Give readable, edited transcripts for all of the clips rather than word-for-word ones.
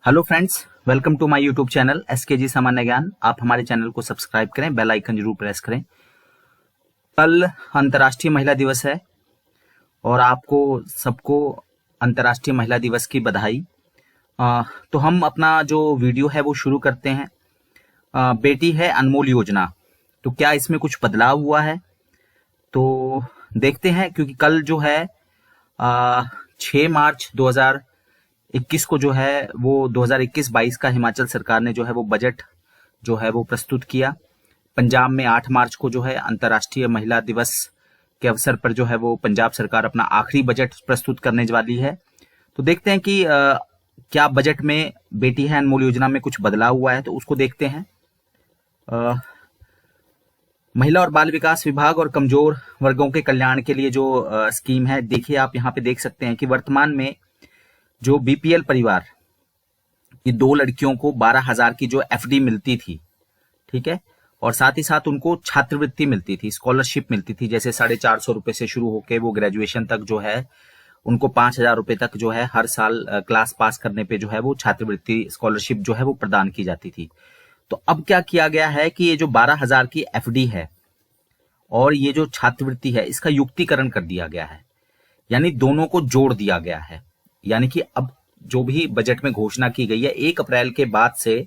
Hello friends, welcome to my YouTube channel SKG सामान्य ज्ञान। आप हमारे चैनल को सब्सक्राइब करें, बेल आइकन जरूर प्रेस करें। कल अंतर्राष्ट्रीय महिला दिवस है और आपको सबको अंतर्राष्ट्रीय महिला दिवस की बधाई। तो हम अपना जो वीडियो है वो शुरू करते हैं। बेटी है अनमोल योजना, तो क्या इसमें कुछ बदलाव हुआ है तो देखते हैं। क्योंकि कल जो है 6 मार्च 2021 को जो है वो 2021-22 का हिमाचल सरकार ने जो है वो बजट जो है वो प्रस्तुत किया। पंजाब में 8 मार्च को जो है अंतर्राष्ट्रीय महिला दिवस के अवसर पर जो है वो पंजाब सरकार अपना आखिरी बजट प्रस्तुत करने वाली है। तो देखते हैं कि क्या बजट में बेटी है अनमोल योजना में कुछ बदलाव हुआ है, तो उसको देखते हैं। महिला और बाल विकास विभाग और कमजोर वर्गों के कल्याण के लिए जो स्कीम है, देखिए आप यहाँ पे देख सकते हैं कि वर्तमान में जो बीपीएल परिवार की 2 लड़कियों को 12,000 की जो एफडी मिलती थी, ठीक है, और साथ ही साथ उनको छात्रवृत्ति मिलती थी, स्कॉलरशिप मिलती थी। जैसे 450 रुपए से शुरू होकर वो ग्रेजुएशन तक जो है उनको 5,000 रुपए तक जो है हर साल क्लास पास करने पे जो है वो छात्रवृत्ति स्कॉलरशिप जो है वो प्रदान की जाती थी। तो अब क्या किया गया है कि ये जो 12,000 की एफडी है और ये जो छात्रवृत्ति है, इसका युक्तिकरण कर दिया गया है, यानी दोनों को जोड़ दिया गया है। यानी कि अब जो भी बजट में घोषणा की गई है, 1 अप्रैल के बाद से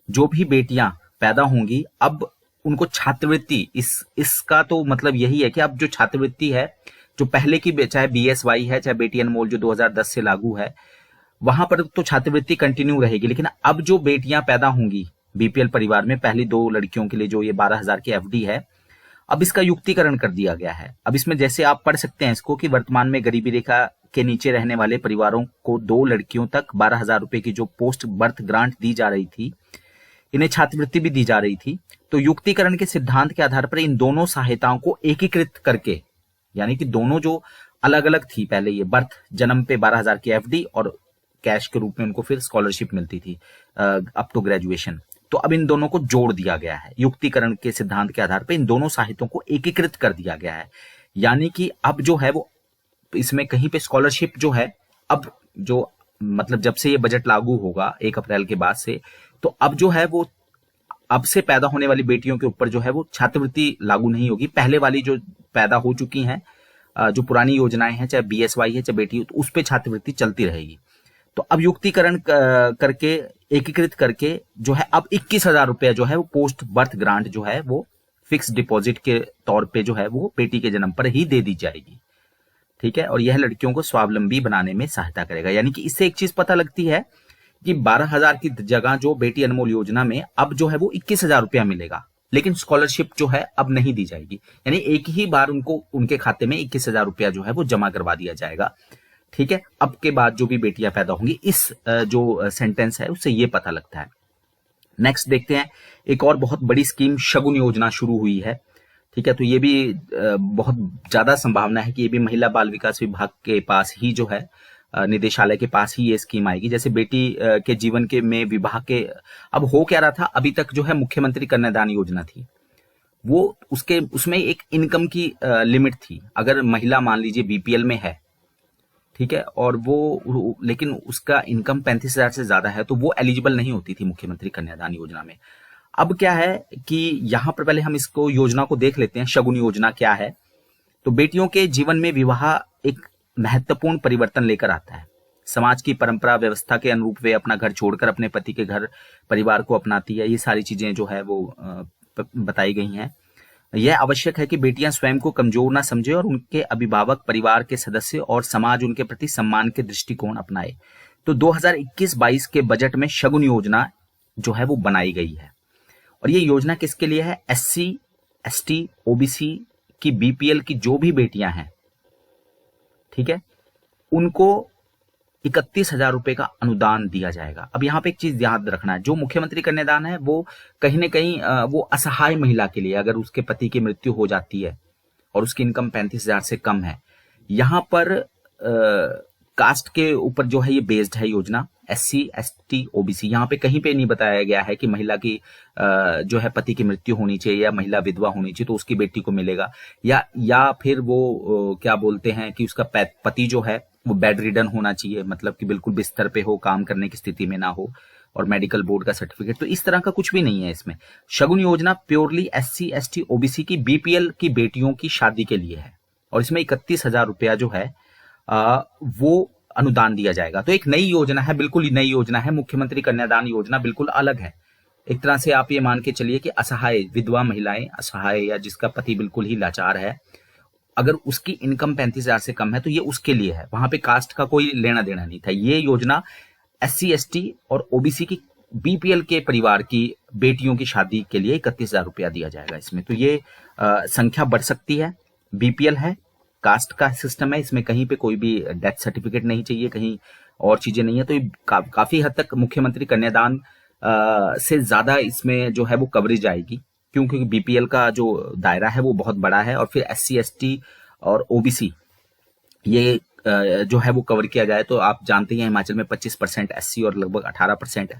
जो भी बेटियां पैदा होंगी, अब उनको छात्रवृत्ति, इसका तो मतलब यही है कि अब जो छात्रवृत्ति है, जो पहले की चाहे बीएसवाई है चाहे बेटी अनमोल जो 2010 से लागू है, वहां पर तो छात्रवृत्ति कंटिन्यू रहेगी। लेकिन अब जो बेटियां पैदा होंगी बीपीएल परिवार में, पहली 2 लड़कियों के लिए जो ये 12,000 की एफडी है, अब इसका युक्तिकरण कर दिया गया है। अब इसमें जैसे आप पढ़ सकते हैं इसको कि वर्तमान में गरीबी रेखा के नीचे रहने वाले परिवारों को 2 लड़कियों तक 12,000 रुपए की जो पोस्ट बर्थ ग्रांट दी जा रही थी, इन्हें छात्रवृत्ति भी दी जा रही थी। तो युक्तिकरण के सिद्धांत के आधार पर इन दोनों सहायताओं को एकीकृत करके, यानी कि दोनों जो अलग अलग थी, पहले ये बर्थ जन्म पे 12,000 की एफडी और कैश के रूप में उनको फिर स्कॉलरशिप मिलती थी अप टू ग्रेजुएशन, तो अब इन दोनों को जोड़ दिया गया है। युक्तिकरण के सिद्धांत के आधार पर इन दोनों सहायताओं को एकीकृत कर दिया गया है। यानी कि अब जो है वो इसमें कहीं पे स्कॉलरशिप जो है, अब जो मतलब जब से ये बजट लागू होगा 1 अप्रैल के बाद से, तो अब जो है वो अब से पैदा होने वाली बेटियों के ऊपर जो है वो छात्रवृत्ति लागू नहीं होगी। पहले वाली जो पैदा हो चुकी हैं, जो पुरानी योजनाएं हैं, चाहे बीएसवाई है चाहे बेटी, तो उस पर छात्रवृत्ति चलती रहेगी। तो अब युक्तिकरण करके, एकीकृत करके जो है अब 21,000 रुपया जो है वो पोस्ट बर्थ ग्रांट जो है वो फिक्स डिपॉजिट के तौर पे जो है वो बेटी के जन्म पर ही दे दी जाएगी, ठीक है। और यह लड़कियों को स्वावलंबी बनाने में सहायता करेगा। यानी कि इससे एक चीज पता लगती है कि 12,000 की जगह जो बेटी अनमोल योजना में अब जो है वो 21,000 रुपया मिलेगा, लेकिन स्कॉलरशिप जो है अब नहीं दी जाएगी। यानी एक ही बार उनको उनके खाते में 21,000 रुपया जो है वो जमा करवा दिया जाएगा, ठीक है। अब के बाद जो भी बेटियां पैदा होंगी, इस जो सेंटेंस है उससे ये पता लगता है। नेक्स्ट देखते हैं, एक और बहुत बड़ी स्कीम शगुन योजना शुरू हुई है, ठीक है। तो ये भी बहुत ज्यादा संभावना है कि ये भी महिला बाल विकास विभाग के पास ही जो है, निदेशालय के पास ही ये स्कीम आएगी। जैसे बेटी के जीवन के में विवाह के, अब हो क्या रहा था, अभी तक जो है मुख्यमंत्री कन्यादान योजना थी, वो उसमें एक इनकम की लिमिट थी। अगर महिला मान लीजिए बीपीएल में है, ठीक है, और वो लेकिन उसका इनकम 35,000 से ज्यादा है, तो वो एलिजिबल नहीं होती थी मुख्यमंत्री कन्यादान योजना में। अब क्या है कि यहां पर पहले हम इसको योजना को देख लेते हैं, शगुन योजना क्या है। तो बेटियों के जीवन में विवाह एक महत्वपूर्ण परिवर्तन लेकर आता है। समाज की परंपरा व्यवस्था के अनुरूप वे अपना घर छोड़कर अपने पति के घर परिवार को अपनाती है। ये सारी चीजें जो है वो बताई गई हैं। यह आवश्यक है कि बेटियां स्वयं को कमजोर ना समझे और उनके अभिभावक, परिवार के सदस्य और समाज उनके प्रति सम्मान के दृष्टिकोण अपनाए। तो 2021-22 के बजट में शगुन योजना जो है वो बनाई गई है। और ये योजना किसके लिए है? एससी, एसटी, ओबीसी की बीपीएल की जो भी बेटियां हैं, ठीक है, उनको 31,000 रुपए का अनुदान दिया जाएगा। अब यहाँ पे एक चीज याद रखना है, जो मुख्यमंत्री कन्यादान है वो कहीं ना कहीं वो असहाय महिला के लिए, अगर उसके पति की मृत्यु हो जाती है और उसकी इनकम 35,000 से कम है, यहाँ पर कास्ट के ऊपर जो है ये बेस्ड है योजना। SC ST OBC, यहाँ पे कहीं पे नहीं बताया गया है कि महिला की जो है पति की मृत्यु होनी चाहिए या महिला विधवा होनी चाहिए तो उसकी बेटी को मिलेगा, या फिर वो क्या बोलते हैं कि उसका पति जो है वो बेड रिडन होना चाहिए, मतलब कि बिल्कुल बिस्तर पे हो, काम करने की स्थिति में ना हो, और मेडिकल बोर्ड का सर्टिफिकेट। तो इस तरह का कुछ भी नहीं है इसमें। शगुन योजना प्योरली SC ST OBC की BPL की बेटियों की शादी के लिए है, और इसमें 31,000 रुपया जो है वो अनुदान दिया जाएगा। तो एक नई योजना है, बिल्कुल नई योजना है। मुख्यमंत्री कन्यादान योजना बिल्कुल अलग है। एक तरह से आप ये मान के चलिए कि असहाय विधवा महिलाएं, असहाय या जिसका पति बिल्कुल ही लाचार है, अगर उसकी इनकम 35,000 से कम है तो ये उसके लिए है। वहां पे कास्ट का कोई लेना देना नहीं था। ये योजना SC ST और OBC की BPL के परिवार की बेटियों की शादी के लिए 31,000 रुपया दिया जाएगा इसमें। तो ये संख्या बढ़ सकती है। BPL है, कास्ट का सिस्टम है, इसमें कहीं पे कोई भी डेथ सर्टिफिकेट नहीं चाहिए, कहीं और चीजें नहीं है। तो ये काफी हद तक मुख्यमंत्री कन्यादान से ज्यादा इसमें जो है वो कवरेज आएगी, क्योंकि BPL का जो दायरा है वो बहुत बड़ा है। और फिर SC ST और OBC ये जो है वो कवर किया जाए तो आप जानते हैं हिमाचल में 25% SC और लगभग 18%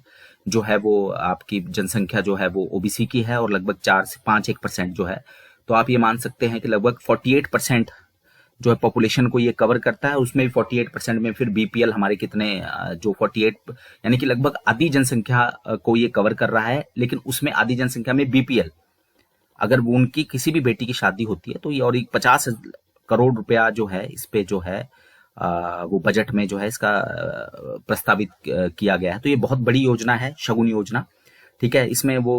जो है वो आपकी जनसंख्या जो है वो OBC की है, और लगभग 4 से 5-1% जो है। तो आप ये मान सकते हैं कि लगभग 48% जो है पॉपुलेशन को ये कवर करता है। उसमें भी 48% में फिर BPL हमारे कितने जो 48 यानी कि लगभग आधी जनसंख्या को ये कवर कर रहा है। लेकिन उसमें आधी जनसंख्या में BPL अगर वो उनकी किसी भी बेटी की शादी होती है तो ये और 50 करोड़ रुपया जो है इस पे जो है वो बजट में जो है इसका प्रस्तावित किया गया है। तो ये बहुत बड़ी योजना है शगुन योजना, ठीक है। इसमें वो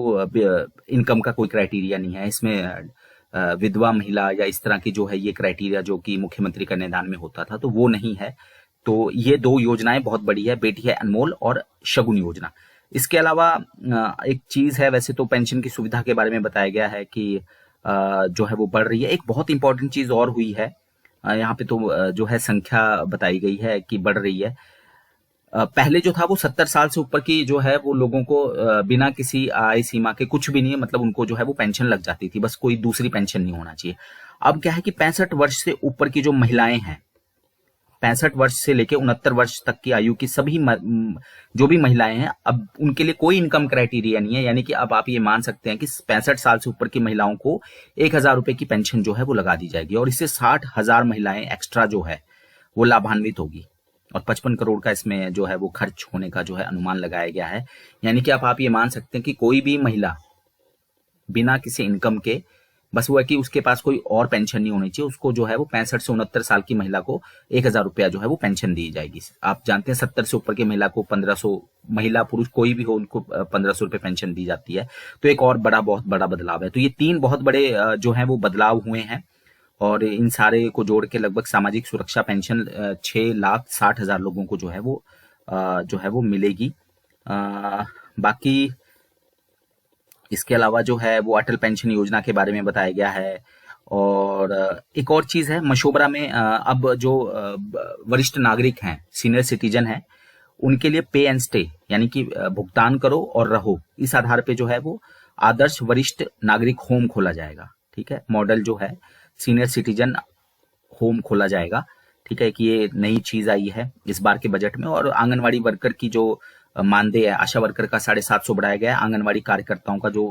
इनकम का कोई क्राइटेरिया नहीं है, इसमें विधवा महिला या इस तरह की जो है ये क्राइटेरिया जो कि मुख्यमंत्री कन्यादान में होता था तो वो नहीं है। तो ये दो योजनाएं बहुत बड़ी है, बेटी है अनमोल और शगुन योजना। इसके अलावा एक चीज है, वैसे तो पेंशन की सुविधा के बारे में बताया गया है कि जो है वो बढ़ रही है। एक बहुत इंपॉर्टेंट चीज और हुई है यहाँ पे, तो जो है संख्या बताई गई है कि बढ़ रही है। पहले जो था वो 70 साल से ऊपर की जो है वो लोगों को बिना किसी आय सीमा के कुछ भी नहीं, मतलब उनको जो है वो पेंशन लग जाती थी, बस कोई दूसरी पेंशन नहीं होना चाहिए। अब क्या है कि 65 वर्ष से ऊपर की जो महिलाएं हैं, 65 वर्ष से लेकर 69 वर्ष तक की आयु की सभी जो भी महिलाएं हैं, अब उनके लिए कोई इनकम क्राइटेरिया नहीं है। यानी कि अब आप ये मान सकते हैं कि 65 साल से ऊपर की महिलाओं को 1,000 रुपए की पेंशन जो है वो लगा दी जाएगी, और इससे 60,000 महिलाएं एक्स्ट्रा जो है वो लाभान्वित होगी, और 55 करोड़ का इसमें जो है वो खर्च होने का जो है अनुमान लगाया गया है। यानी कि आप ये मान सकते हैं कि कोई भी महिला बिना किसी इनकम के, बस वो है कि उसके पास कोई और पेंशन नहीं होनी चाहिए, उसको जो है वो 65 से 69 साल की महिला को 1,000 रुपया जो है वो पेंशन दी जाएगी। आप जानते हैं 70 से ऊपर की महिला को 1500, महिला पुरुष कोई भी हो उनको 1500 रुपये पेंशन दी जाती है। तो एक और बहुत बड़ा बदलाव है। तो ये 3 बहुत बड़े जो है वो बदलाव हुए हैं, और इन सारे को जोड़ के लगभग सामाजिक सुरक्षा पेंशन 6,60,000 लोगों को जो है वो मिलेगी। बाकी इसके अलावा जो है वो अटल पेंशन योजना के बारे में बताया गया है। और एक और चीज है, मशोबरा में अब जो वरिष्ठ नागरिक हैं, सीनियर सिटीजन हैं, उनके लिए पे एंड स्टे, यानी कि भुगतान करो और रहो, इस आधार पे जो है वो आदर्श वरिष्ठ नागरिक होम खोला जाएगा। ठीक है, मॉडल जो है सीनियर सिटीजन होम खोला जाएगा। ठीक है, कि ये नई चीज आई है इस बार के बजट में। और आंगनवाड़ी वर्कर की जो मानदेय है, आशा वर्कर का 750 बढ़ाया गया है, आंगनवाड़ी कार्यकर्ताओं का जो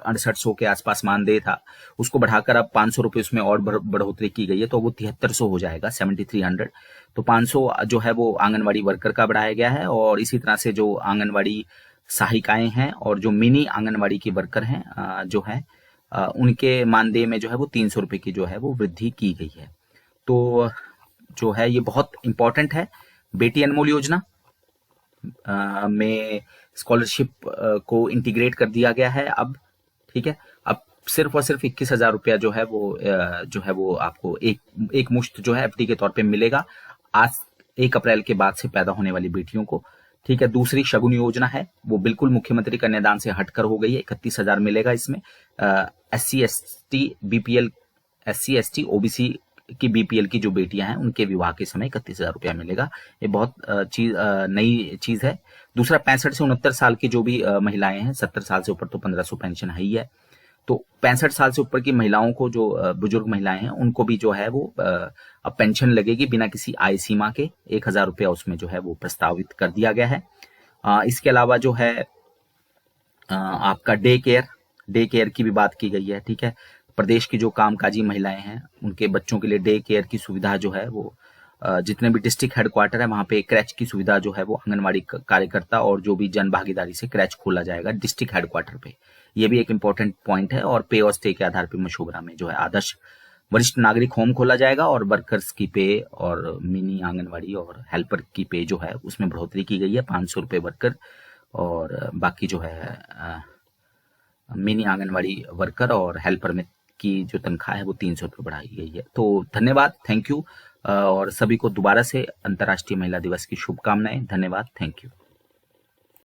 6800 के आसपास मानदेय था उसको बढ़ाकर अब 500 रुपए उसमें और बढ़ोतरी की गई है, तो वो 7300 हो जाएगा, 7300। तो 500 जो है वो आंगनवाड़ी वर्कर का बढ़ाया गया है। और इसी तरह से जो आंगनवाड़ी सहायिकाएं हैं और जो मिनी आंगनवाड़ी की वर्कर हैं जो है उनके मानदेय में जो है वो 300 रुपए की जो है वो वृद्धि की गई है। तो जो है ये बहुत इंपॉर्टेंट है। बेटी अनमोल योजना में स्कॉलरशिप को इंटीग्रेट कर दिया गया है अब। ठीक है, अब सिर्फ और सिर्फ 21,000 रुपया जो है वो आपको एक मुश्त जो है FD के तौर पे मिलेगा आज 1 अप्रैल के बाद से पैदा होने वाली बेटियों को। ठीक है, दूसरी शगुन योजना है, वो बिल्कुल मुख्यमंत्री कन्यादान से हटकर हो गई है, 31,000 मिलेगा इसमें। SC ST BPL, SC ST OBC की BPL की जो बेटियां हैं उनके विवाह के समय 31,000 रुपया मिलेगा। ये बहुत नई चीज है। दूसरा 65 से 69 साल की जो भी महिलाएं हैं, 70 साल से ऊपर तो 1500 पेंशन है ही है। तो 65 साल से ऊपर की महिलाओं को, जो बुजुर्ग महिलाएं हैं, उनको भी जो है वो अब पेंशन लगेगी बिना किसी आय सीमा के। 1,000 रुपया उसमें जो है वो प्रस्तावित कर दिया गया है। इसके अलावा जो है आपका डे केयर की भी बात की गई है। ठीक है, प्रदेश की जो कामकाजी महिलाएं हैं उनके बच्चों के लिए डे केयर की सुविधा जो है वो जितने भी डिस्ट्रिक्ट हेडक्वार्टर है वहां पे क्रैच की सुविधा जो है वो आंगनवाड़ी कार्यकर्ता और जो भी जन भागीदारी से क्रैच खोला जाएगा डिस्ट्रिक्ट हेडक्वार्टर पे। ये भी एक इंपॉर्टेंट पॉइंट है। और पे और स्टे के आधार पर मशोबरा में जो है आदर्श वरिष्ठ नागरिक होम खोला जाएगा और वर्कर्स की पे और मिनी आंगनवाड़ी और हेल्पर की पे जो है उसमें बढ़ोतरी की गई है। 500 रुपये वर्कर और बाकी जो है मिनी आंगनवाड़ी वर्कर और हेल्पर में की जो तनख्वाह है वो 300 रुपये बढ़ाई गई है। तो धन्यवाद, थैंक यू। और सभी को दोबारा से अंतर्राष्ट्रीय महिला दिवस की शुभकामनाएं। धन्यवाद, थैंक यू।